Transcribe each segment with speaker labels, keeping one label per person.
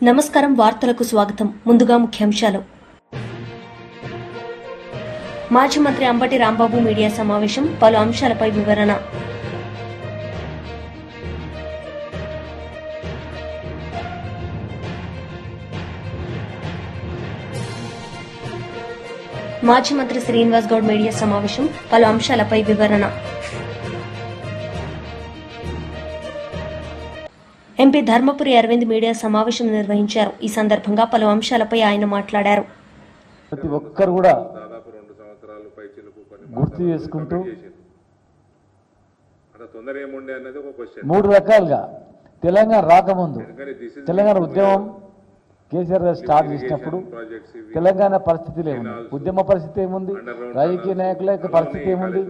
Speaker 1: నమస్కారం. వార్తలకు స్వాగతం. ముందుగా ముఖ్యాంశాలు. మాజీ మంత్రి అంబటి రాంబాబు మీడియా సమావేశం, పలు అంశాలపై వివరణ. మాజీ మంత్రి శ్రీనివాస్ గౌడ్ మీడియా సమావేశం, పలు అంశాలపై వివరణ. ఎంపీ ధర్మపురి అరవింద్ మీడియా సమావేశం నిర్వహించారు. ఈ సందర్భంగా పలు అంశాలపై ఆయన మాట్లాడారు.
Speaker 2: ప్రతి ఒక్కరు కూడా గుర్తు చేసుకుంటూ మూడు రకాలుగా తెలంగాణ రాకముందు తెలంగాణ ఉద్యమం కేసీఆర్ గారు స్టార్ట్ చేసినప్పుడు తెలంగాణ పరిస్థితి ఏముంది, ఉద్యమ పరిస్థితి ఏముంది, రాజకీయ నాయకుల యొక్క పరిస్థితి ఏముంది,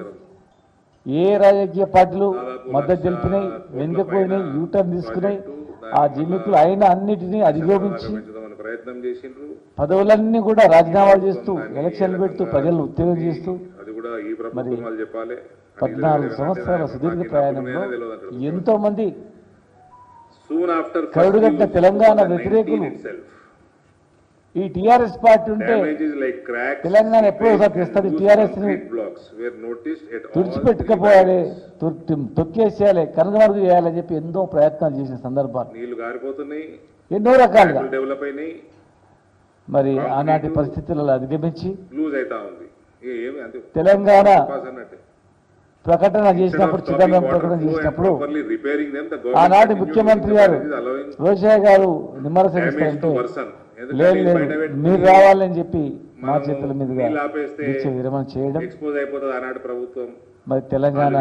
Speaker 2: ఏ రాజకీయ పార్టీలు మద్దతు తెలిపినాయి, వెనుకపోయినాయి, యూటర్న్ తీసుకున్నాయి, ఆ జిమ్మికులు అయిన అన్నిటినీ అధిగమించి పదవులన్నీ కూడా రాజీనామాలు చేస్తూ ఎలక్షన్లు పెడుతూ ప్రజలను ఉత్తేజం చేస్తూ మరి 14 సంవత్సరాల సుదీర్ఘ ప్రయాణంలో ఎంతో మంది కరుడుగట్టిన తెలంగాణ వ్యతిరేకులు ఈ టీఆర్ఎస్ పార్టీ ఉంటే తెలంగాణ ఎప్పుడో ఒకసారి తెస్తుంది, టీఆర్ఎస్ ని తుడిచిపెట్టుకపోవాలి, తొక్కేసేయాలి, కనుగమరుగు చేయాలని చెప్పి ఎన్నో ప్రయత్నాలు చేసిన సందర్భాలు ఎన్నో రకాలుగా మరి ఆనాటి పరిస్థితులలో అధిగమించి తెలంగాణ ప్రకటన చేసినప్పుడు, చిదంబరం ప్రకటన చేసినప్పుడు ఆనాటి ముఖ్యమంత్రి గారు రోషయ్య గారు నిమ్మరసగిస్తారంటే లేదు లేదు మీరు రావాలని చెప్పి మా చేతుల మీదుగా దీక్ష విరమణ చేయడం, మరి తెలంగాణ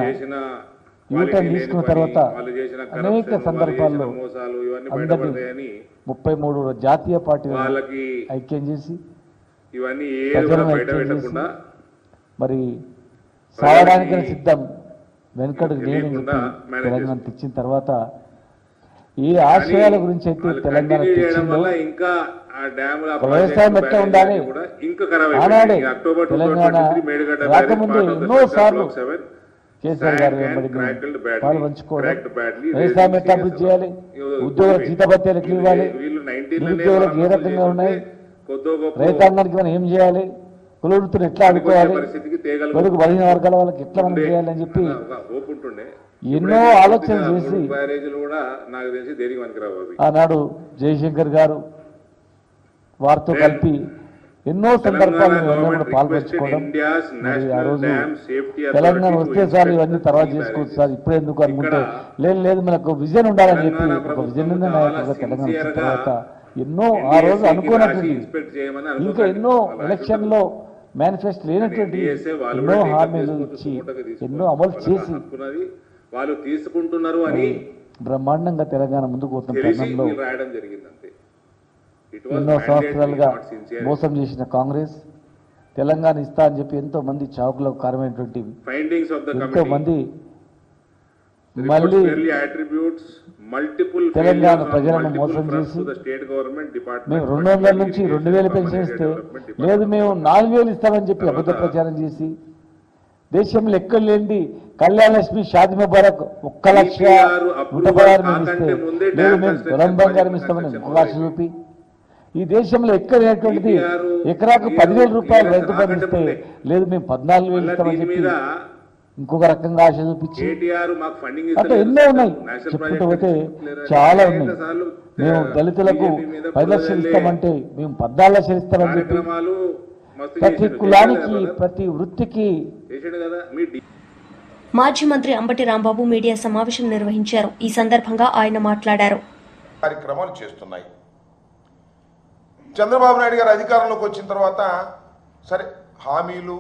Speaker 2: యూటర్న్ తీసుకున్న తర్వాత అనేక సందర్భాల్లో అందరినీ 33 జాతీయ పార్టీలను ఐక్యం చేసి ప్రజలను ఐక్యం చేసి మరి సాగడానికి సిద్ధం వెనుకడుగు లేని చెప్పి తెలంగాణ తెచ్చిన తర్వాత ఏ ఆశయాల గురించి అయితే తెలంగాణ తెచ్చిందో వ్యవసాయం ఎట్లా ఉండాలి ఆనాడే తెలంగాణ రాకముందు ఎన్నో సార్లు కేసీఆర్ గారు పాలు పంచుకోవడం, వ్యవసాయం ఎట్లా అభివృద్ధి చేయాలి, ఉద్యోగుల జీతభత్యాలు ఎట్లా ఇవ్వాలి, నిరుద్యోగులకు ఏ రకంగా ఉన్నాయి, రైతాంగానికి మనం ఏం చేయాలి, కుల వృత్తిని ఎట్లా ఆడుకోవాలి, కొడుకు బలహీన వర్గాల వాళ్ళకి ఎట్లా మనం చేయాలని చెప్పి ఎన్నో ఆలోచనలు చేసి ఆనాడు జయశంకర్ గారు వారితో కలిపి ఎన్నో సందర్భాలను కూడా పాల్పంచుకోవడం, మరి ఆ రోజు తెలంగాణ వస్తే సార్ ఇవన్నీ తర్వాత చేసుకోవచ్చు సార్ ఇప్పుడు ఎందుకు అనుకుంటే లేదు మనకు విజన్ ఉండాలని చెప్పి ఒక విజన్ ఉన్న నాయకులుగా తెలంగాణ వచ్చిన తర్వాత ఎన్నో ఆ రోజు అనుకున్నటువంటి ఇంకా ఎన్నో ఎలక్షన్ లో మేనిఫెస్టో లేనటువంటి ఎన్నో హామీలు ఇచ్చి ఎన్నో అమలు చేసి
Speaker 3: వాళ్ళు తీసుకుంటున్నారు అని
Speaker 2: బ్రహ్మాండంగా తెలంగాణ ముందుకు పోతున్న తరుణంలో ఎన్నో సంవత్సరాలుగా మోసం చేసిన కాంగ్రెస్ తెలంగాణ ఇస్తా అని చెప్పి ఎంతో మంది చావుకులకు కారణమైనటువంటి ఎంతో మంది మళ్ళీ తెలంగాణ ప్రజలను మోసం చేసి మేము 200 నుంచి 2000 పెన్షన్ ఇస్తే లేదు మేము 4000 ఇస్తామని చెప్పి అబద్ధ ప్రచారం చేసి దేశంలో ఎక్కడ లేని కళ్యాణ లక్ష్మి షాది ముబారక్ 1,116,000 మేము ఇస్తే లేదు మేము పొలం బంగారం ఇస్తామని 1 లక్ష చూపి ఈ దేశంలో ఎక్కడైనటువంటిది ఎకరాకు 10,000 రూపాయలు రైతు బంధు ఇస్తే లేదు మేము 14,000 ఇస్తామని చెప్పి ఇంకొక రకంగా ఆశ చూపించి అట్లా ఎన్నో ఉన్నాయి, చెప్పుకుంటూ పోతే చాలా ఉన్నాయి. మేము దళితులకు 10 లక్షలు ఇస్తామంటే మేము 14 లక్షలు ఇస్తామని చెప్పి ప్రతి కులానికి ప్రతి వృత్తికి.
Speaker 1: మాజీ మంత్రి అంబటి రాంబాబు మీడియా సమావేశం నిర్వహించారు. ఈ సందర్భంగా ఆయన మాట్లాడారు.
Speaker 4: కార్యక్రమాలు చేస్తున్నాయి. చంద్రబాబు నాయుడు గారు అధికారంలోకి వచ్చిన తర్వాత సరే హామీలు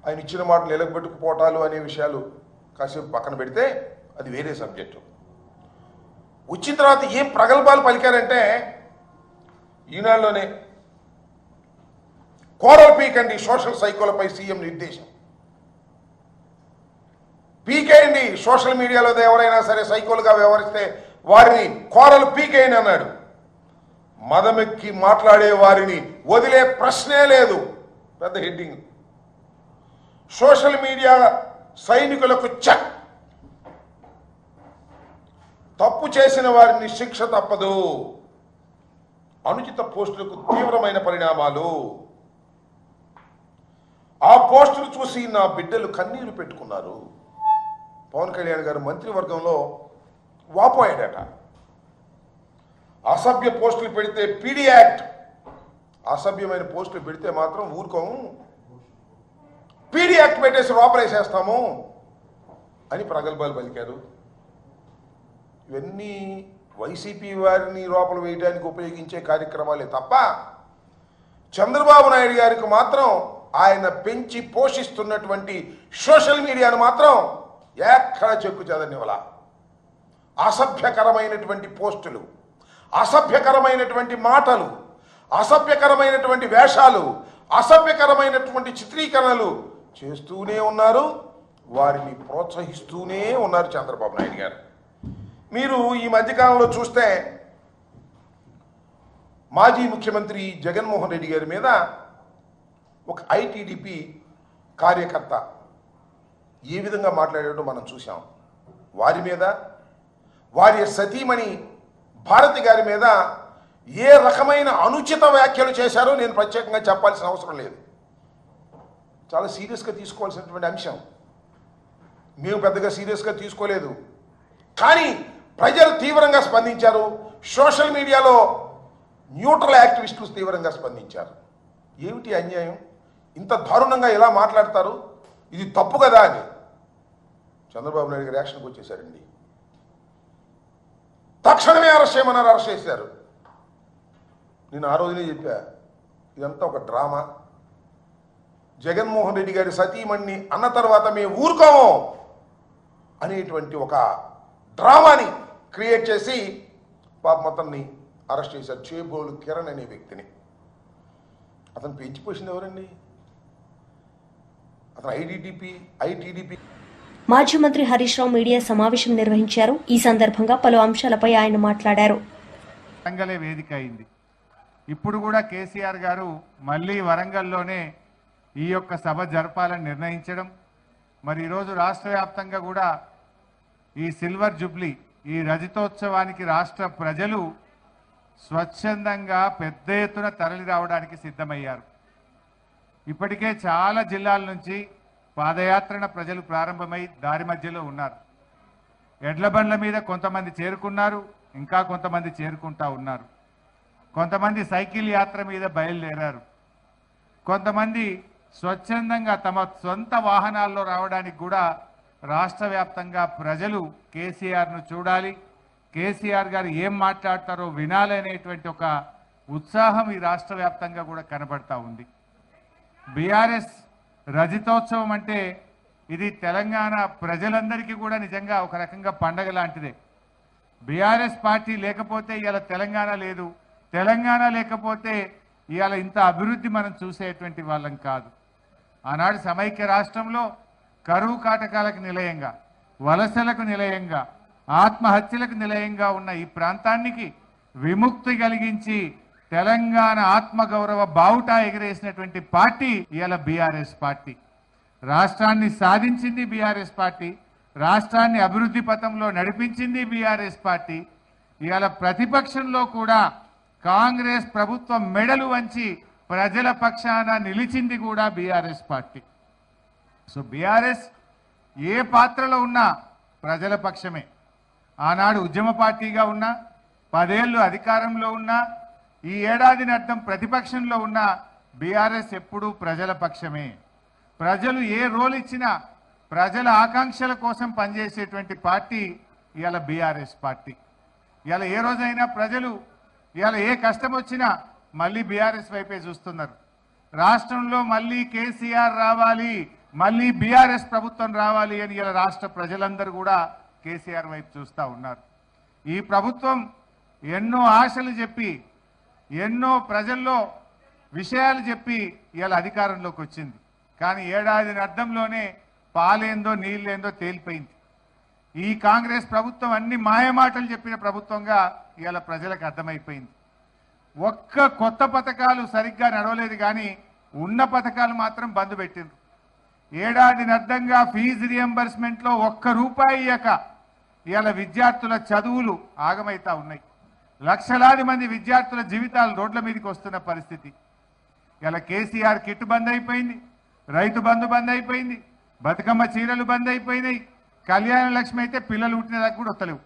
Speaker 4: ఆయన ఇచ్చిన మాట నిలబెట్టుకుపోవటాలు అనే విషయాలు కాసేపు పక్కన పెడితే అది వేరే సబ్జెక్టు. వచ్చిన తర్వాత ఏం ప్రగల్భాలు పలికారంటే ఈనాడులోనే కోరల్ పీకండి సోషల్ సైకోలపై సీఎం నిర్దేశం. పీకేయండి సోషల్ మీడియాలో ఎవరైనా సరే సైకోలుగా వ్యవహరిస్తే వారిని కోరలు పీకేయని అన్నాడు. మదమెక్కి మాట్లాడే వారిని వదిలే ప్రశ్నే లేదు. పెద్ద హెడ్డింగ్. సోషల్ మీడియా సైనికులకు చెక్. తప్పు చేసిన వారిని శిక్ష తప్పదు. అనుచిత పోస్టులకు తీవ్రమైన పరిణామాలు. ఆ పోస్టులు చూసి నా బిడ్డలు కన్నీరు పెట్టుకున్నారు. పవన్ కళ్యాణ్ గారు మంత్రివర్గంలో వాపోయాడట. అసభ్య పోస్టులు పెడితే పీడీ యాక్ట్, అసభ్యమైన పోస్టులు పెడితే మాత్రం ఊరుకోము, పీడీ యాక్ట్ పెట్టేసి లోపలేసేస్తాము అని ప్రగల్భాలు పలికారు. ఇవన్నీ వైసీపీ వారిని లోపల వేయడానికి ఉపయోగించే కార్యక్రమాలే తప్ప చంద్రబాబు నాయుడు గారికి మాత్రం ఆయన పెంచి పోషిస్తున్నటువంటి సోషల్ మీడియాను మాత్రం ఎక్కడ చెక్కు చెదనివ్వాల. అసభ్యకరమైనటువంటి పోస్టులు, అసభ్యకరమైనటువంటి మాటలు, అసభ్యకరమైనటువంటి వేషాలు, అసభ్యకరమైనటువంటి చిత్రీకరణలు చేస్తూనే ఉన్నారు. వారిని ప్రోత్సహిస్తూనే ఉన్నారు చంద్రబాబు నాయుడు గారు. మీరు ఈ మధ్యకాలంలో చూస్తే మాజీ ముఖ్యమంత్రి జగన్మోహన్ రెడ్డి గారి మీద ఒక ఐటీడీపీ కార్యకర్త ఏ విధంగా మాట్లాడాడో మనం చూసాం. వారి మీద, వారి సతీమణి భారతి గారి మీద ఏ రకమైన అనుచిత వ్యాఖ్యలు చేశారో నేను ప్రత్యేకంగా చెప్పాల్సిన అవసరం లేదు. చాలా సీరియస్గా తీసుకోవాల్సినటువంటి అంశం. మేము పెద్దగా సీరియస్గా తీసుకోలేదు, కానీ ప్రజలు తీవ్రంగా స్పందించారు. సోషల్ మీడియాలో న్యూట్రల్ యాక్టివిస్టులు తీవ్రంగా స్పందించారు. ఏమిటి అన్యాయం? ఇంత దారుణంగా ఎలా మాట్లాడతారు? ఇది తప్పు కదా అని చంద్రబాబు నాయుడు గారు యాక్షన్కి వచ్చేసారండి. తక్షణమే అరెస్ట్ చేయమన్నారు, అరెస్ట్ చేశారు. నేను ఆ రోజునే చెప్పా, ఇదంతా ఒక డ్రామా. జగన్మోహన్ రెడ్డి గారి సతీమణిని అన్న తర్వాత మేము ఊరుకోము అనేటువంటి ఒక డ్రామాని క్రియేట్ చేసి పాపం అతన్ని అరెస్ట్ చేశారు. చేబోలు కిరణ్ అనే వ్యక్తిని. అతను పెంచిపోసింది ఎవరండి? అతను ఐటీడీపీ.
Speaker 1: మాజీ మంత్రి హరీష్ రావు మీడియా సమావేశం నిర్వహించారు. ఈ సందర్భంగా పలు అంశాలపై ఆయన మాట్లాడారు.
Speaker 5: వరంగలే వేదిక అయింది. ఇప్పుడు కూడా కేసీఆర్ గారు మళ్ళీ వరంగల్లోనే ఈ యొక్క సభ జరపాలని నిర్ణయించడం, మరి ఈరోజు రాష్ట్ర వ్యాప్తంగా కూడా ఈ సిల్వర్ జూబ్లీ, ఈ రజతోత్సవానికి రాష్ట్ర ప్రజలు స్వచ్ఛందంగా పెద్ద ఎత్తున తరలి రావడానికి సిద్ధమయ్యారు. ఇప్పటికే చాలా జిల్లాల నుంచి పాదయాత్రన ప్రజలు ప్రారంభమై దారి మధ్యలో ఉన్నారు. ఎడ్ల బండ్ల మీద కొంతమంది చేరుకున్నారు, ఇంకా కొంతమంది చేరుకుంటా ఉన్నారు. కొంతమంది సైకిల్ యాత్ర మీద బయలుదేరారు. కొంతమంది స్వచ్ఛందంగా తమ సొంత వాహనాల్లో రావడానికి కూడా రాష్ట్ర వ్యాప్తంగా ప్రజలు కేసీఆర్ను చూడాలి, కేసీఆర్ గారు ఏం మాట్లాడతారో వినాలనేటువంటి ఒక ఉత్సాహం ఈ రాష్ట్ర వ్యాప్తంగా కూడా కనబడతా ఉంది. బీఆర్ఎస్ రజతోత్సవం అంటే ఇది తెలంగాణ ప్రజలందరికీ కూడా నిజంగా ఒక రకంగా పండగ లాంటిదే. బీఆర్ఎస్ పార్టీ లేకపోతే ఇవాళ తెలంగాణ లేదు, తెలంగాణ లేకపోతే ఇవాళ ఇంత అభివృద్ధి మనం చూసేటువంటి వాళ్ళం కాదు. ఆనాడు సమైక్య రాష్ట్రంలో కరువు కాటకాలకు నిలయంగా, వలసలకు నిలయంగా, ఆత్మహత్యలకు నిలయంగా ఉన్న ఈ ప్రాంతానికి విముక్తి కలిగించి తెలంగాణ ఆత్మగౌరవ బావుటా ఎగిరేసినటువంటి పార్టీ ఇవాళ బీఆర్ఎస్ పార్టీ. రాష్ట్రాన్ని సాధించింది బీఆర్ఎస్ పార్టీ, రాష్ట్రాన్ని అభివృద్ధి పథంలో నడిపించింది బీఆర్ఎస్ పార్టీ. ఇవాళ ప్రతిపక్షంలో కూడా కాంగ్రెస్ ప్రభుత్వం మెడలు వంచి ప్రజల పక్షాన నిలిచింది కూడా బీఆర్ఎస్ పార్టీ. సో బీఆర్ఎస్ ఏ పాత్రలో ఉన్నా ప్రజల పక్షమే. ఆనాడు ఉద్యమ పార్టీగా ఉన్నా, 10 ఏళ్ళు అధికారంలో ఉన్నా, ఈ ఏడాదిని అర్థం ప్రతిపక్షంలో ఉన్న బీఆర్ఎస్ ఎప్పుడూ ప్రజల పక్షమే. ప్రజలు ఏ రోల్ ఇచ్చినా ప్రజల ఆకాంక్షల కోసం పనిచేసేటువంటి పార్టీ ఇవాళ బీఆర్ఎస్ పార్టీ. ఇవాళ ఏ రోజైనా ప్రజలు ఇవాళ ఏ కష్టం వచ్చినా మళ్ళీ బీఆర్ఎస్ వైపే చూస్తున్నారు. రాష్ట్రంలో మళ్ళీ కేసీఆర్ రావాలి, మళ్ళీ బీఆర్ఎస్ ప్రభుత్వం రావాలి అని ఇలా రాష్ట్ర ప్రజలందరూ కూడా కేసీఆర్ వైపు చూస్తూ ఉన్నారు. ఈ ప్రభుత్వం ఎన్నో ఆశలు చెప్పి, ఎన్నో ప్రజల్లో విషయాలు చెప్పి ఇవాళ అధికారంలోకి వచ్చింది. కానీ ఏడాది అర్థంలోనే పాలేందో నీళ్ళేందో తేలిపోయింది. ఈ కాంగ్రెస్ ప్రభుత్వం అన్ని మాయమాటలు చెప్పిన ప్రభుత్వంగా ఇవాళ ప్రజలకు అర్థమైపోయింది. ఒక్క కొత్త పథకాలు సరిగ్గా నడవలేదు, కానీ ఉన్న పథకాలు మాత్రం బంద్ పెట్టిండ్రు. ఏడాదినర్థంగా ఫీజు రియంబర్స్మెంట్లో ₹1 ఇయ్యక ఇవాళ విద్యార్థుల చదువులు ఆగమైతా ఉన్నాయి. లక్షలాది మంది విద్యార్థుల జీవితాలు రోడ్ల మీదకి వస్తున్న పరిస్థితి. ఇలా కేసీఆర్ కిట్ బంద్ అయిపోయింది, రైతు బంధు బంద్ అయిపోయింది, బతుకమ్మ చీరలు బంద్ అయిపోయినాయి, కళ్యాణ లక్ష్మి అయితే పిల్లలు పుట్టినదాకా కూడా వస్తలేవు.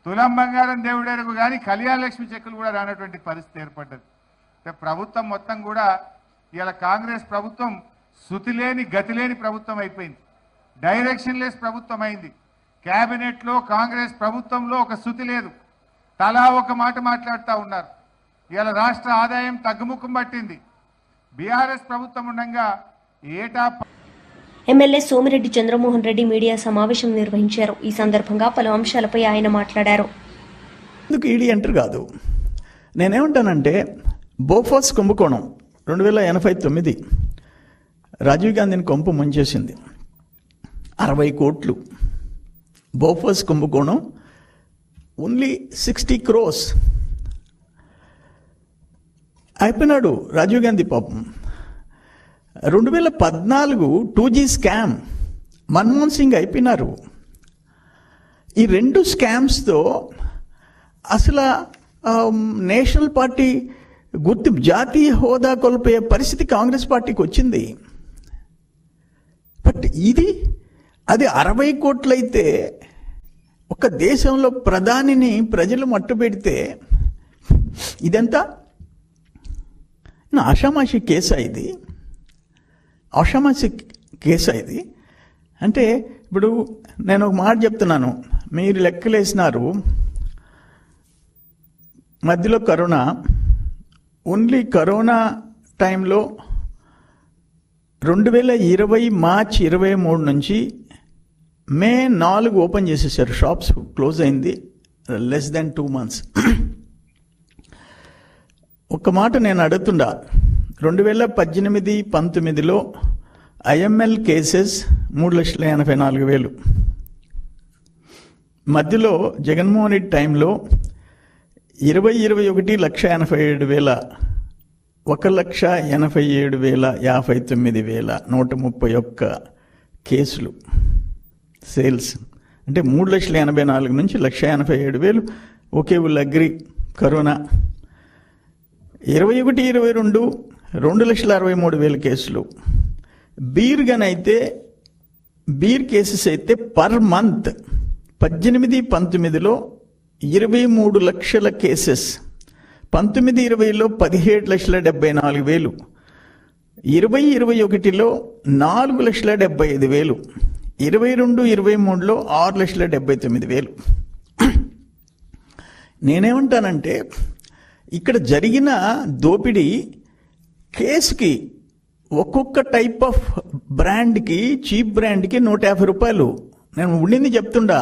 Speaker 5: తులం బంగారం దేవుడెరుగు కానీ కళ్యాణ లక్ష్మి చెక్కులు కూడా రానటువంటి పరిస్థితి ఏర్పడ్డది. ప్రభుత్వం మొత్తం కూడా ఇలా కాంగ్రెస్ ప్రభుత్వం శృతిలేని గతిలేని ప్రభుత్వం అయిపోయింది. డైరెక్షన్ లెస్ ప్రభుత్వం అయింది. క్యాబినెట్లో కాంగ్రెస్ ప్రభుత్వంలో ఒక శృతి లేదు, తలా ఒక మాట మాట్లాడుతూ ఉన్నారు. ఇలా రాష్ట్ర ఆదాయం తగ్గుముఖం పట్టింది. బీఆర్ఎస్ ప్రభుత్వం ఉండగా ఏటా
Speaker 1: ఎమ్మెల్యే సోమిరెడ్డి చంద్రమోహన్ రెడ్డి మీడియా సమావేశం నిర్వహించారు. ఈ సందర్భంగా పలు అంశాలపై ఆయన మాట్లాడారు.
Speaker 6: ఎందుకు ఈడీ ఎంటర్ కాదు? నేనేమంటానంటే బోఫోర్స్ కుంభకోణం 2089 రాజీవ్ గాంధీని కొంపు ముంచేసింది. 60 కోట్లు. బోఫోర్స్ కుంభకోణం ఓన్లీ 60 crores. అయిపోయినాడు రాజీవ్ గాంధీ పాపం. 2014 2G స్కామ్, మన్మోహన్ సింగ్ అయిపోయినారు. ఈ 2 స్కామ్స్తో అసలు నేషనల్ పార్టీ జాతీయ హోదా కోల్పోయే పరిస్థితి కాంగ్రెస్ పార్టీకి వచ్చింది. బట్ అది 60 కోట్లయితే ఒక దేశంలో ప్రధానిని ప్రజలు మట్టుపెడితే ఇదంతా ఆషామాషి కేసా ఇది? ఆషామాషి కేసా ఇది? అంటే ఇప్పుడు నేను ఒక మాట చెప్తున్నాను, మీరు లెక్కలేసినారు. మధ్యలో కరోనా, ఓన్లీ కరోనా టైంలో 2020 మార్చి 23 నుంచి మే 4 ఓపెన్ చేసేసారు. షాప్స్ క్లోజ్ అయింది లెస్ దాన్ 2 months. ఒక మాట నేను అడుగుతుండా, 2018-19లో IML కేసెస్ 3,84,000. మధ్యలో జగన్మోహన్ రెడ్డి టైంలో 2021 1,87,000, 1,87,059,000, 131 కేసులు సేల్స్. అంటే 3,84,000 నుంచి 1,87,000. Okay, will agri. కరోనా 21-22 2,63,000 కేసులు. బీర్ కేసెస్ అయితే పర్ మంత్ 18-19లో 23 లక్షల కేసెస్, 19-20లో 17,74,000, 20-21లో 4,75,000, 22-23లో 6,79,000. నేనేమంటానంటే ఇక్కడ జరిగిన దోపిడీ కేసుకి ఒక్కొక్క టైప్ ఆఫ్ బ్రాండ్కి, చీప్ బ్రాండ్కి 150 రూపాయలు. నేను ఉండింది చెప్తుండా.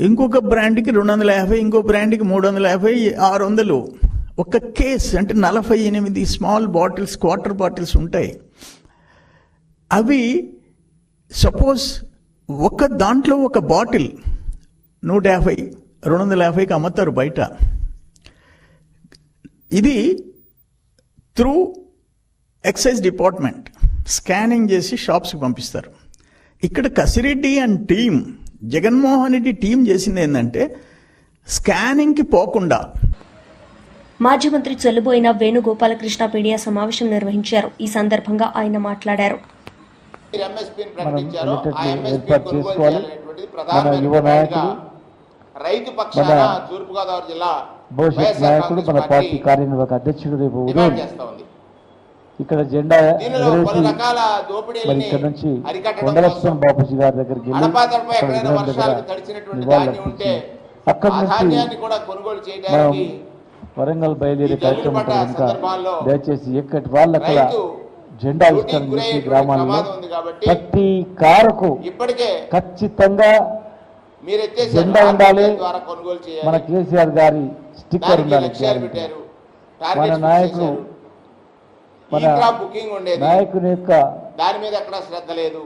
Speaker 6: ఇంకొక బ్రాండ్కి 250, ఇంకో బ్రాండ్కి 350, 600. ఒక కేస్ అంటే 48 స్మాల్ బాటిల్స్, క్వార్టర్ బాటిల్స్ ఉంటాయి. అవి సపోజ్ ఒక దాంట్లో ఒక బాటిల్ 150, 250కి అమ్ముతారు బయట. ఇది త్రూ ఎక్సైజ్ డిపార్ట్మెంట్ స్కానింగ్ చేసి షాప్స్కి పంపిస్తారు. ఇక్కడ Kasireddy and team, Jaganmohan Reddy team చేసింది ఏంటంటే స్కానింగ్కి పోకుండా.
Speaker 1: మాజీ మంత్రి చెల్లుబోయిన వేణుగోపాలకృష్ణ మీడియా సమావేశం నిర్వహించారు. ఈ సందర్భంగా ఆయన మాట్లాడారు.
Speaker 2: ఏర్పాటు చేసుకోవాలి. మన యువ నాయకుడు,
Speaker 7: రైతు పక్షాన తూర్పుగోదావరి జిల్లా
Speaker 2: భవిష్యత్ నాయకుడు, మన పార్టీ కార్యనిర్వాహక అధ్యక్షుడు రేపు ఉదయం ఇక్కడ జెండా ఎగరేసి మరి ఇక్కడ నుంచి కొండలస్వామి బాపూజీ గారి దగ్గరికి వెళ్ళి నివాళులర్పించి అక్కడి నుంచి మనం వరంగల్ బయలుదేరే కార్యక్రమం కనుక దయచేసి ఎక్కడి వాళ్ళు అక్కడ జెండా ఇష్టం చేసి గ్రామాల్లో ప్రతి కారుకు ఖచ్చితంగా జెండా ఉండాలి. మన కేసీఆర్ గారి స్టిక్కర్ ఉండాలి. మన నాయకుడు, మన నాయకుని యొక్క
Speaker 7: దాని మీద ఎక్కడ శ్రద్ధ లేదు.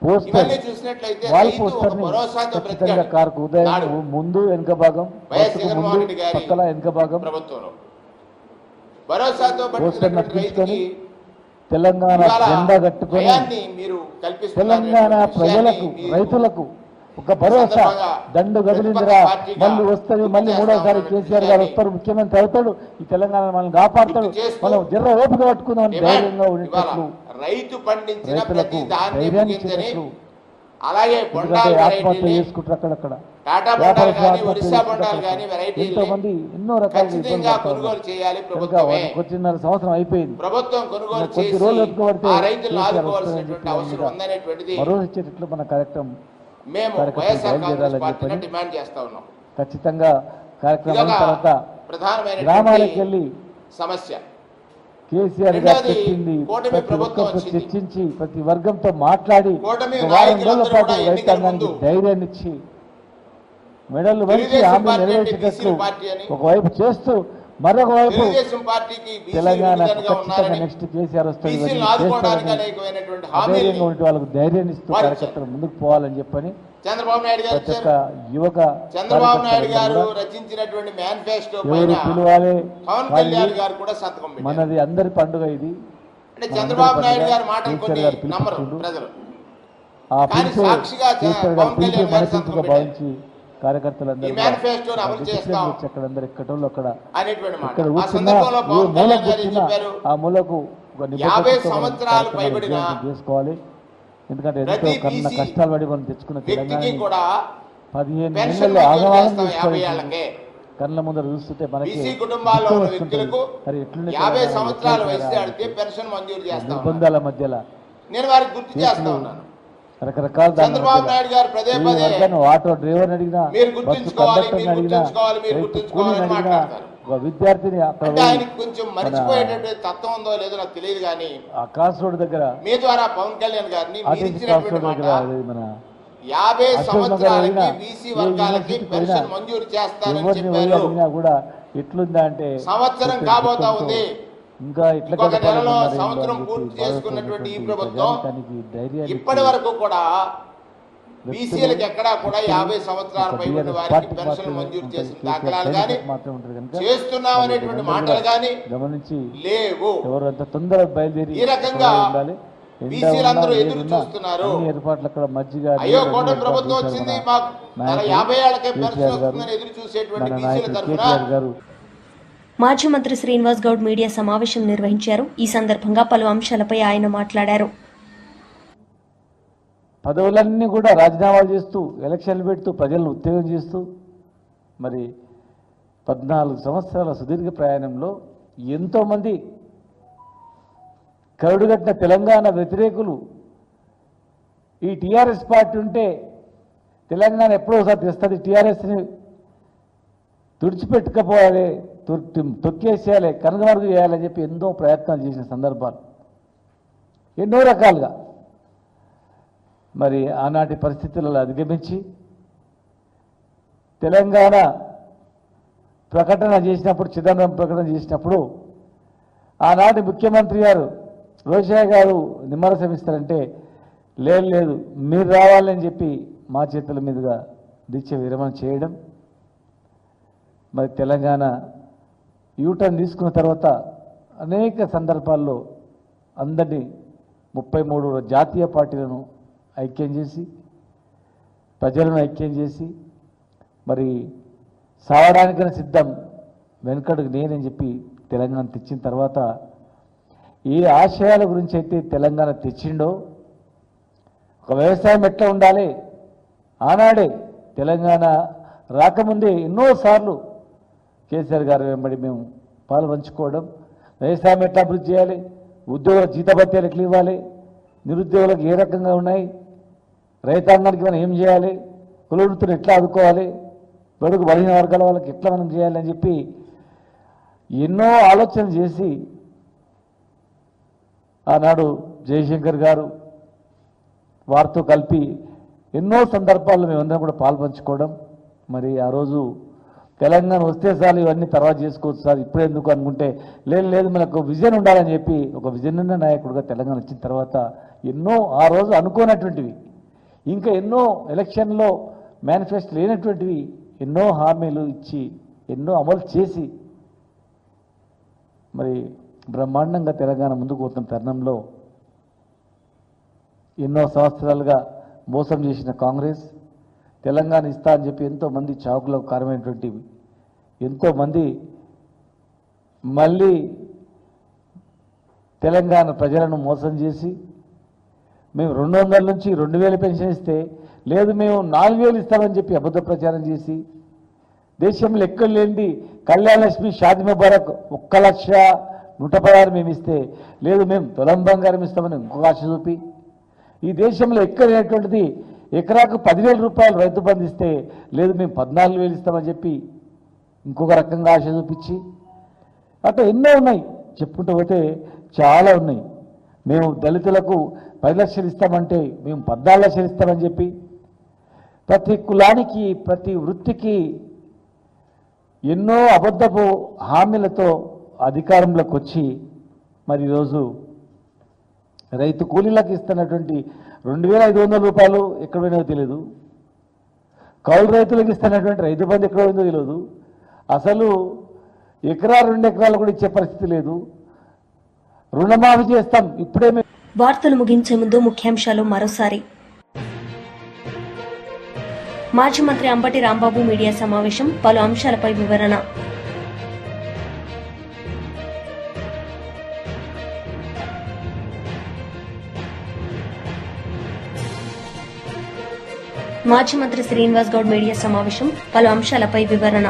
Speaker 2: పోస్టర్
Speaker 7: ఇవన్నీ చూసినట్లయితే
Speaker 2: వాల్
Speaker 7: రైతు ఒక
Speaker 2: పోస్టర్ని
Speaker 7: భరోసాతో
Speaker 2: ఖచ్చితంగా
Speaker 7: బ్రతికాడు
Speaker 2: కారుకు ఉదయం
Speaker 7: నాడు
Speaker 2: ముందు వెనుక భాగం
Speaker 7: వైఎస్
Speaker 2: బస్సుకు
Speaker 7: జగన్మోహన్
Speaker 2: ముందు
Speaker 7: రెడ్డి గారి
Speaker 2: పక్కల వెనుక భాగం
Speaker 7: ప్రభుత్వంలో భరోసాతో
Speaker 2: పోస్టర్
Speaker 7: బతికినటువంటి
Speaker 2: నక్కించుకొని
Speaker 7: రైతుకి
Speaker 2: తెలంగాణ
Speaker 7: ఇవాళ
Speaker 2: జెండా కట్టుకొని
Speaker 7: భయాన్ని మీరు కల్పిస్తున్నారు
Speaker 2: తెలంగాణ
Speaker 7: అనేటువంటి
Speaker 2: ప్రజలకు
Speaker 7: విషయాన్ని మీరు
Speaker 2: రైతులకు ఒక భరోసా
Speaker 7: సందర్భంగా
Speaker 2: దండు గదిలిందిరా
Speaker 7: ప్రతిపక్ష పార్టీగా
Speaker 2: మళ్ళీ వస్తుంది మళ్ళీ
Speaker 7: గుర్తు
Speaker 2: మూడోసారి
Speaker 7: చేస్తా
Speaker 2: కేసీఆర్ గారు
Speaker 7: ఉన్నారని
Speaker 2: వస్తారు ముఖ్యమంత్రి అవుతాడు ఈ తెలంగాణ మనల్ని కాపాడతాడు
Speaker 7: గుర్తు చేస్తూ
Speaker 2: మనం జర్ర ఓపిక పట్టుకుందాం
Speaker 7: డిమాండ్
Speaker 2: ధైర్యంగా
Speaker 7: ఇవాళ
Speaker 2: ఉండేటట్లు
Speaker 7: రైతు పండించిన
Speaker 2: రైతులకు
Speaker 7: ప్రతి ధాన్యం
Speaker 2: ధైర్యాన్ని
Speaker 7: గింజని
Speaker 2: ఇచ్చేటట్లు
Speaker 7: అలాగే
Speaker 2: ఎందుకంటే
Speaker 7: బొండాలు
Speaker 2: ఆత్మహత్య
Speaker 7: వెరైటీని
Speaker 2: చేసుకుంటారు అక్కడక్కడ
Speaker 7: టాటా
Speaker 2: వ్యాపార
Speaker 7: బొండాలు కానీ
Speaker 2: ఆత్మహత్య
Speaker 7: ఒరిస్సా బొండాలు కానీ
Speaker 2: ఎంతో
Speaker 7: వెరైటీని
Speaker 2: మంది ఎన్నో రకాలుగా ఇబ్బంది
Speaker 7: ఖచ్చితంగా
Speaker 2: పడతా
Speaker 7: కొనుగోలు
Speaker 2: ఉన్నారు.
Speaker 7: చేయాలి
Speaker 2: కనుక
Speaker 7: ప్రభుత్వమే
Speaker 2: వచ్చిన్నర సంవత్సరం అయిపోయింది
Speaker 7: ప్రభుత్వం కొనుగోలు
Speaker 2: కొద్ది
Speaker 7: చేసి
Speaker 2: రోజులు ఎత్తుకోబడితే
Speaker 7: ఆ రైతులను
Speaker 2: కేసీఆర్
Speaker 7: ఆదుకోవాల్సినటువంటి
Speaker 2: వస్తారని
Speaker 7: అవసరం
Speaker 2: చెప్పి
Speaker 7: ఉందనేటువంటిది
Speaker 2: మరో ఇచ్చేటట్లు మన కార్యక్రమం
Speaker 7: మేము
Speaker 2: కార్యక్రమం
Speaker 7: వైఎస్ఆర్ కాంగ్రెస్
Speaker 2: బయలుదేరాలని
Speaker 7: పార్టీని
Speaker 2: చెప్పని
Speaker 7: డిమాండ్ చేస్తా ఉన్నాం.
Speaker 2: ఖచ్చితంగా కార్యక్రమం
Speaker 7: ఇదొక
Speaker 2: తర్వాత
Speaker 7: ప్రధానమైనటువంటి
Speaker 2: గ్రామాలకు వెళ్ళి
Speaker 7: సమస్య.
Speaker 2: కేసీఆర్ గారు
Speaker 7: రెండోది,
Speaker 2: చెప్పింది
Speaker 7: కూటమి
Speaker 2: ప్రతి
Speaker 7: ప్రభుత్వం
Speaker 2: ఒక్కరితో
Speaker 7: వచ్చింది.
Speaker 2: చర్చించి ప్రతి వర్గంతో మాట్లాడి
Speaker 7: కూటమి
Speaker 2: ఒక వారం రోజుల
Speaker 7: నాయకులందరూ
Speaker 2: పాటు
Speaker 7: కూడా ఎన్నికల
Speaker 2: రైతాంగానికి
Speaker 7: ముందు
Speaker 2: ధైర్యాన్ని ఇచ్చి మెడలు వంచి
Speaker 7: తెలుగుదేశం
Speaker 2: హామీ
Speaker 7: పార్టీ అంటే
Speaker 2: నెరవేర్చేటట్లు
Speaker 7: బీసీ పార్టీ అని,
Speaker 2: ఒకవైపు చేస్తూ మరొక వైపు
Speaker 7: తెలుగుదేశం పార్టీకి బీసీలు
Speaker 2: తెలంగాణ
Speaker 7: విధంగా
Speaker 2: ఖచ్చితంగా
Speaker 7: ఉన్నారని,
Speaker 2: నెక్స్ట్ కేసీఆర్ వస్తుంది
Speaker 7: బీసీలను
Speaker 2: ఇవన్నీ
Speaker 7: ఆదుకోవడానికి
Speaker 2: చేస్తారని
Speaker 7: అనేకమైనటువంటి
Speaker 2: అధైర్యంగా
Speaker 7: హామీలు
Speaker 2: ఉంటే వాళ్ళకు ధైర్యాన్ని ఇస్తూ
Speaker 7: వారు
Speaker 2: కార్యకర్తలు ముందుకు పోవాలని చెప్పని
Speaker 7: చంద్రబాబు నాయుడు గారు
Speaker 2: ప్రతి ఒక్క
Speaker 7: ఇచ్చారు.
Speaker 2: యువక
Speaker 7: చంద్రబాబు నాయుడు గారు
Speaker 2: కార్యకర్తలందరూ కూడా
Speaker 7: రచించినటువంటి మేనిఫెస్టో
Speaker 2: ఎవరు
Speaker 7: పైన
Speaker 2: పిలవాలి
Speaker 7: పవన్ కళ్యాణ్ గారు కూడా సంతకం పెట్టారు.
Speaker 2: మనది అందరి పండుగ ఇది
Speaker 7: అంటే
Speaker 2: మనందరి
Speaker 7: చంద్రబాబు నాయుడు
Speaker 2: పండుగ.
Speaker 7: గారి మాటలు
Speaker 2: కేసీఆర్
Speaker 7: కొన్ని
Speaker 2: గారు
Speaker 7: నమ్మరు
Speaker 2: పిలిపించిండు.
Speaker 7: ప్రజలు.
Speaker 2: ఆ
Speaker 7: కానీ
Speaker 2: పిలిచే
Speaker 7: సాక్షిగా
Speaker 2: కేసీఆర్ గారు
Speaker 7: పవన్
Speaker 2: పిలిచే
Speaker 7: కళ్యాణ్ గారు
Speaker 2: మనసుగా
Speaker 7: సంతకం
Speaker 2: భావించి కార్యకర్తలందరూ
Speaker 7: ఈ మేనిఫెస్టోని అమలు చేస్తాం
Speaker 2: అక్కడందరూ ఎక్కడోళ్ళు అక్కడ
Speaker 7: అనేటువంటి మాట.
Speaker 2: ఇక్కడ
Speaker 7: ఆ
Speaker 2: కూర్చున్నా
Speaker 7: సందర్భంలో
Speaker 2: ఏ
Speaker 7: పవన్
Speaker 2: మూల
Speaker 7: కళ్యాణ్ గారు ఏం
Speaker 2: కూర్చున్నా
Speaker 7: చెప్పారు?
Speaker 2: ఆ మూలకు ఒక
Speaker 7: 50
Speaker 2: నిబద్ధతతో మనం
Speaker 7: సంవత్సరాలు
Speaker 2: కార్యక్రమాలు
Speaker 7: పైబడిన
Speaker 2: విజయవంతం చేసుకోవాలి. ఎందుకంటే ఎంతో
Speaker 7: ప్రతి
Speaker 2: కన్న
Speaker 7: బీసీ
Speaker 2: కష్టాలు పడి మనం తెచ్చుకున్న
Speaker 7: వ్యక్తికి
Speaker 2: తెలంగాణ
Speaker 7: కూడా
Speaker 2: 15
Speaker 7: పెన్షన్
Speaker 2: నెలల్లో
Speaker 7: మంజూరు
Speaker 2: ఆగమాగం
Speaker 7: చేస్తాం 50
Speaker 2: చేసుకోవాలి.
Speaker 7: ఏళ్లకే.
Speaker 2: కళ్ళ ముందర చూస్తుంటే మనకి
Speaker 7: బీసీ కుటుంబాల్లో ఉన్న
Speaker 2: వస్తుంటుంది.
Speaker 7: వ్యక్తులకు
Speaker 2: మరి ఎట్లుండే
Speaker 7: 50
Speaker 2: తెలంగాణ,
Speaker 7: సంవత్సరాల
Speaker 2: ఎట్లా
Speaker 7: వయసు
Speaker 2: ఉంటుందా?
Speaker 7: దాటితే పెన్షన్ మంజూరు చేస్తాం.
Speaker 2: నిర్బంధాల మధ్యలో
Speaker 7: నేను వారికి గుర్తు చేస్తా ఉన్నాను.
Speaker 2: రకరకాల దాని
Speaker 7: చంద్రబాబు
Speaker 2: మధ్యలో
Speaker 7: నాయుడు గారు పదే
Speaker 2: ఈ
Speaker 7: పదే
Speaker 2: వర్గాన్ని ఆటో డ్రైవర్ని అడిగినా
Speaker 7: మీరు
Speaker 2: బస్సు
Speaker 7: గుర్తుంచుకోవాలి,
Speaker 2: కండక్టర్ని
Speaker 7: మీరు
Speaker 2: అడిగినా
Speaker 7: గుర్తుంచుకోవాలి, మీరు
Speaker 2: రైతు
Speaker 7: గుర్తుంచుకోవాలని
Speaker 2: కూలీని అడిగినా
Speaker 7: మాట్లాడతారు.
Speaker 2: ఒక విద్యార్థిని అక్కడ
Speaker 7: అంటే
Speaker 2: పోయి
Speaker 7: ఆయనకి కొంచెం మర్చిపోయేటటువంటి తత్వం ఉందో లేదో నాకు తెలియదు కానీ
Speaker 2: ఆ క్రాస్ రోడ్ దగ్గర
Speaker 7: మీ ద్వారా పవన్ కళ్యాణ్ గారిని మీరు
Speaker 2: ఆర్టీసీ క్రాస్
Speaker 7: ఇచ్చినటువంటి
Speaker 2: రోడ్
Speaker 7: మాట
Speaker 2: దగ్గర అది మన
Speaker 7: 50
Speaker 2: అశోక్ నగర్
Speaker 7: సంవత్సరాలకి
Speaker 2: అయినా,
Speaker 7: బీసీ
Speaker 2: ఏ
Speaker 7: వర్గాలకి
Speaker 2: యూనివర్సిటీకి
Speaker 7: పెన్షన్
Speaker 2: అయినా,
Speaker 7: మంజూరు చేస్తానని
Speaker 2: ఎవరిని పోయి
Speaker 7: చెప్పారు.
Speaker 2: అడిగినా కూడా ఎట్లుందా అంటే
Speaker 7: సంవత్సరం
Speaker 2: ప్రతి
Speaker 7: కాబోతా
Speaker 2: దుఃఖంతో
Speaker 7: ఉంది.
Speaker 2: ఇంకా ఇట్లా
Speaker 7: ఇంకొక
Speaker 2: గడపాలి
Speaker 7: నెలలో
Speaker 2: మన్నారేమో
Speaker 7: సంవత్సరం
Speaker 2: అని చెప్పి
Speaker 7: పూర్తి చేసుకున్నటువంటి ఈ
Speaker 2: బాధపడుతున్నటువంటి
Speaker 7: ప్రభుత్వం
Speaker 2: ప్రజానికానికి ధైర్యాన్ని
Speaker 7: ఇప్పటి
Speaker 2: ఇచ్చి
Speaker 7: వరకు కూడా బీసీలకు ఎక్కడా కూడా 50 సంవత్సరాల
Speaker 2: ఒక
Speaker 7: పైబడిన
Speaker 2: BRS
Speaker 7: వారికి
Speaker 2: పార్టీ
Speaker 7: పెన్షన్
Speaker 2: మాత్రమే
Speaker 7: మంజూరు
Speaker 2: ఉంటుంది.
Speaker 7: చేసిన
Speaker 2: కేసీఆర్
Speaker 7: దాఖలాలు
Speaker 2: సైనికులకు
Speaker 7: కానీ
Speaker 2: మాత్రమే ఉంటుంది కనుక
Speaker 7: చేస్తున్నాం అనేటువంటి మాటలు కానీ
Speaker 2: గమనించి
Speaker 7: లేవు.
Speaker 2: ఎవరు అంత తొందరగా బయలుదేరి
Speaker 7: ఈ రకంగా
Speaker 2: ఉండాలి. ఎండ
Speaker 7: బీసీలందరూ
Speaker 2: ఉన్నా,
Speaker 7: ఎదురు
Speaker 2: వేడి ఉన్నా,
Speaker 7: చూస్తున్నారు.
Speaker 2: అన్ని ఏర్పాట్లు అక్కడ మజ్జిగ
Speaker 7: అయ్యో
Speaker 2: నీళ్ళు
Speaker 7: కూటమి
Speaker 2: అన్ని
Speaker 7: ప్రభుత్వం
Speaker 2: ఏర్పాట్లు
Speaker 7: వచ్చింది
Speaker 2: చేశారు
Speaker 7: మాకు
Speaker 2: మన
Speaker 7: తన
Speaker 2: నాయకుడు
Speaker 7: 50 ఏళ్లకే పెన్షన్
Speaker 2: కేసీఆర్ గారు,
Speaker 7: వస్తుందని ఎదురు చూసేటువంటి
Speaker 2: మన
Speaker 7: బీసీల
Speaker 2: నాయకుడు
Speaker 7: తరఫున
Speaker 2: కేటీఆర్ గారు
Speaker 1: మాజీ మంత్రి శ్రీనివాస్ గౌడ్ మీడియా సమావేశం నిర్వహించారు. ఈ సందర్భంగా పలు అంశాలపై ఆయన మాట్లాడారు.
Speaker 2: పదవులన్నీ కూడా రాజీనామాలు చేస్తూ ఎలక్షన్లు పెడుతూ ప్రజలను ఉత్తేజం చేస్తూ మరి 14 సంవత్సరాల సుదీర్ఘ ప్రయాణంలో ఎంతోమంది కరుడుగట్టిన తెలంగాణ వ్యతిరేకులు ఈ టీఆర్ఎస్ పార్టీ ఉంటే తెలంగాణ ఎప్పుడో ఒకసారి తెస్తుంది, టీఆర్ఎస్ని తుడిచిపెట్టుకపోవాలి, తొక్కేసేయాలి, కనుగమరుగు చేయాలని చెప్పి ఎన్నో ప్రయత్నాలు చేసిన సందర్భాలు ఎన్నో రకాలుగా మరి ఆనాటి పరిస్థితులలో అధిగమించి తెలంగాణ ప్రకటన చేసినప్పుడు, చిదంబరం ప్రకటన చేసినప్పుడు ఆనాటి ముఖ్యమంత్రి గారు రోషయ్య గారు నిమ్మరసం ఇస్తారంటే లేదు మీరు రావాలని చెప్పి మా చేతుల మీదుగా దీక్ష విరమణ చేయడం, మరి తెలంగాణ యూటర్న్ తీసుకున్న తర్వాత అనేక సందర్భాల్లో అందరినీ 33 జాతీయ పార్టీలను ఐక్యం చేసి ప్రజలను ఐక్యం చేసి మరి సావడానికైనా సిద్ధం వెనుకడుగు నేనని చెప్పి తెలంగాణ తెచ్చిన తర్వాత ఏ ఆశయాల గురించి అయితే తెలంగాణ తెచ్చిండో, ఒక వ్యవసాయం ఎట్లా ఉండాలి ఆనాడే తెలంగాణ రాకముందే ఎన్నోసార్లు కేసీఆర్ గారు వెంబడి మేము పాలు పంచుకోవడం, వ్యవసాయం ఎట్లా అభివృద్ధి చేయాలి, ఉద్యోగుల జీతభత్యాలు ఎట్లా ఇవ్వాలి, నిరుద్యోగులకు ఏ రకంగా ఉన్నాయి, రైతాంగానికి మనం ఏం చేయాలి, కులవృత్తులు ఎట్లా ఆదుకోవాలి, బడుగు బలహీన వర్గాల వాళ్ళకి ఎట్లా మనం చేయాలి అని చెప్పి ఎన్నో ఆలోచనలు చేసి ఆనాడు జయశంకర్ గారు వారితో కలిపి ఎన్నో సందర్భాల్లో మేమందరం కూడా పాల్పంచుకోవడం, మరి ఆ రోజు తెలంగాణ వస్తే చాలు ఇవన్నీ తర్వాత చేసుకోవచ్చు సార్ ఇప్పుడు ఎందుకు అనుకుంటే లేదు లేదు మనకు విజన్ ఉండాలని చెప్పి ఒక విజన్ ఉన్న నాయకుడిగా తెలంగాణ వచ్చిన తర్వాత ఎన్నో ఆ రోజు అనుకోనటువంటివి ఇంకా ఎన్నో ఎలక్షన్లో మేనిఫెస్టో లేనటువంటివి ఎన్నో హామీలు ఇచ్చి ఎన్నో అమలు చేసి మరి బ్రహ్మాండంగా తెలంగాణ ముందుకు పోతున్న తరుణంలో ఎన్నో సంవత్సరాలుగా మోసం చేసిన కాంగ్రెస్ తెలంగాణ ఇస్తా అని చెప్పి ఎంతోమంది చావుకులకు కారణమైనటువంటి ఎంతోమంది మళ్ళీ తెలంగాణ ప్రజలను మోసం చేసి మేము 200 నుంచి 2000 పెన్షన్ ఇస్తే లేదు మేము 4000 ఇస్తామని చెప్పి అబద్ధ ప్రచారం చేసి దేశంలో ఎక్కడ లేనిది కళ్యాణ లక్ష్మి షాదీ ముబారక్ 1,116,000 మేము ఇస్తే లేదు మేము తులం బంగారం ఇస్తామని ఇంకొక ఆశ చూపి ఈ దేశంలో ఎక్కడ లేనటువంటిది ఎకరాకు 10,000 రూపాయలు రైతు బంధు ఇస్తే లేదు మేము 14,000 ఇస్తామని చెప్పి ఇంకొక రకంగా ఆశ చూపించి అట్లా ఎన్నో ఉన్నాయి చెప్పుకుంటూ పోతే చాలా ఉన్నాయి మేము దళితులకు 10 లక్షలు ఇస్తామంటే మేము 14 లక్షలు ఇస్తామని చెప్పి ప్రతి కులానికి ప్రతి వృత్తికి ఎన్నో అబద్ధపు హామీలతో అధికారంలోకి వచ్చి మరి ఈరోజు రైతు కూలీలకు ఇస్తున్నటువంటి 2,500 రూపాయలు ఎక్కడ పోయినో తెలియదు కౌలు రైతులకు ఇస్తున్నటువంటి రైతు బంధు ఎక్కడ పోయిందో తెలియదు అసలు ఎకరా 2 ఎకరాలు కూడా ఇచ్చే పరిస్థితి లేదు రుణమాఫీ చేస్తాం ఇప్పుడే
Speaker 1: వార్తలు ముగించే ముందు ముఖ్యాంశాలు మరోసారి. మాజీ మంత్రి అంబటి రాంబాబు మీడియా సమావేశం, పలు అంశాలపై వివరణ. మాజీ మంత్రి శ్రీనివాస్ గౌడ్ మీడియా సమావేశం, పలు అంశాలపై వివరణ.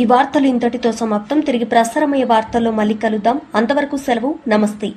Speaker 1: ఈ వార్తలు ఇంతటితో సమాప్తం. తిరిగి ప్రసారమయ్యే వార్తల్లో మళ్ళీ కలుద్దాం. అంతవరకు సెలవు. నమస్తే.